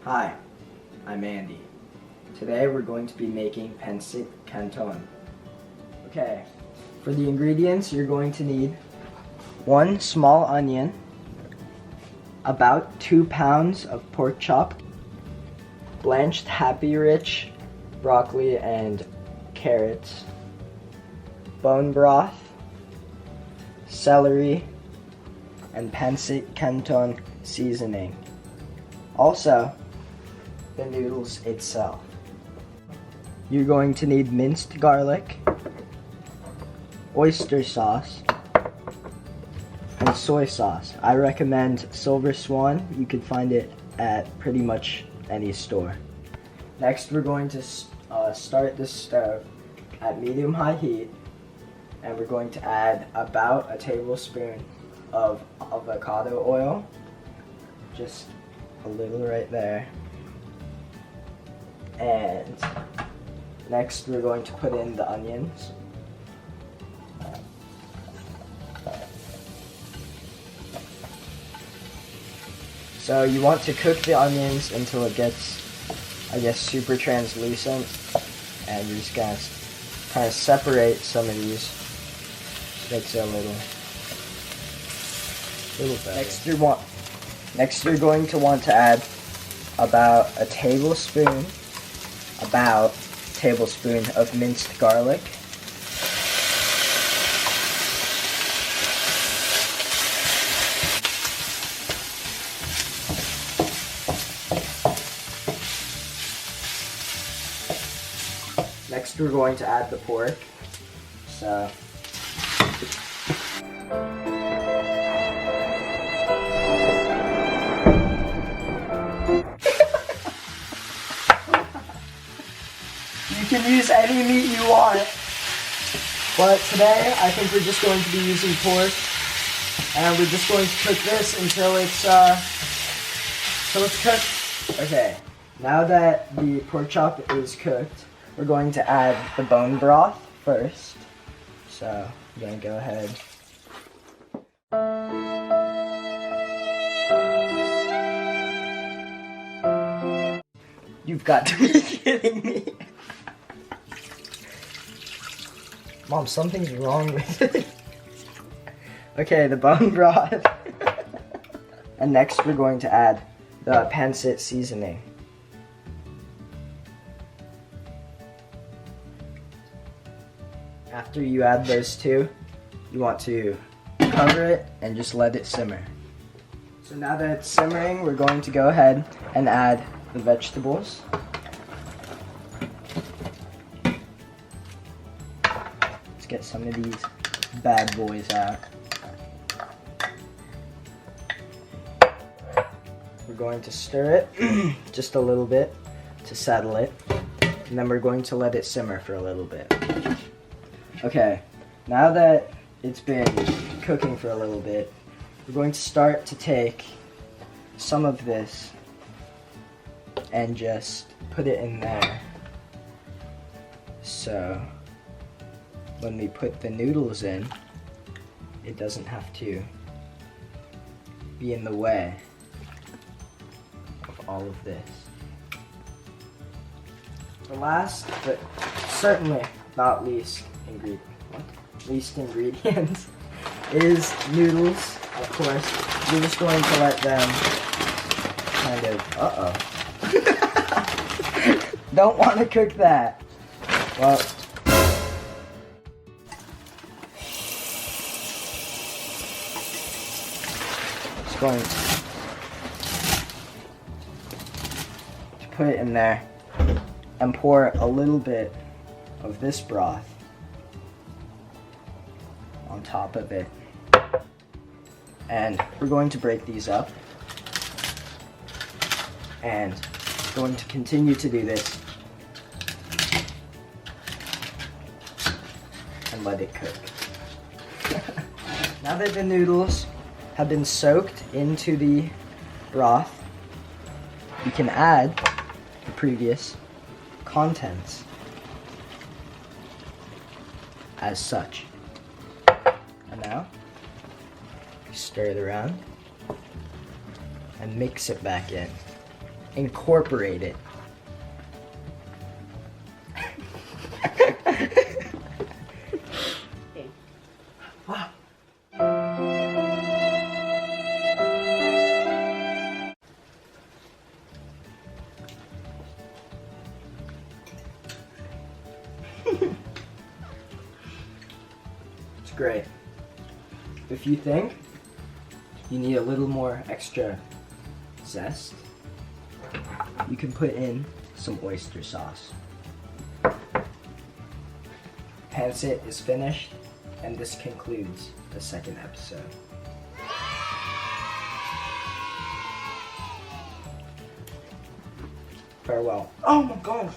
Hi, I'm Andy. Today we're going to be making PANCIT canton. Okay, for the ingredients you're going to need 1 small onion, about 2 pounds of pork chop, blanched happy rich broccoli and carrots, bone broth, celery, and PANCIT canton seasoning. Also, the noodles itself. You're going to need minced garlic, oyster sauce, and soy sauce. I recommend Silver Swan. You can find it at pretty much any store. Next, we're going to start the stove at medium-high heat, and we're going to add about a tablespoon of avocado oil, just a little right there. And next we're going to put in the onions. So you want to cook the onions until it gets, I guess, super translucent, and you're just gonna kind of separate some of these. Makes it a little better. Next you're going to want to add about a tablespoon of minced garlic. Next we're going to add the pork. So you can use any meat you want, but today I think we're just going to be using pork, and we're just going to cook this until it's cooked. Okay, now that the pork chop is cooked, we're going to add the bone broth first. So I'm gonna go ahead. You've got to be kidding me. Mom, something's wrong with it. Okay, the bone broth. And next we're going to add the PANCIT seasoning. After you add those two, you want to cover it and just let it simmer. So now that it's simmering, we're going to go ahead and add the vegetables. Let's get some of these bad boys out. We're going to stir it just a little bit to settle it, and then we're going to let it simmer for a little bit. Okay, now that it's been cooking for a little bit, we're going to start to take some of this and just put it in there. So when we put the noodles in, it doesn't have to be in the way of all of this. The last, but certainly not least ingredient is noodles. Of course, we're just going to let them kind of, don't want to cook that. Well, just going to put it in there and pour a little bit of this broth on top of it. And we're going to break these up, and we're going to continue to do this and let it cook. Now that the noodles have been soaked into the broth, you can add the previous contents as such. And now stir it around and mix it back in. incorporate it. It's great. If you think you need a little more extra zest, you can put in some oyster sauce. PANCIT is finished, and this concludes the second episode. Farewell. Oh my gosh!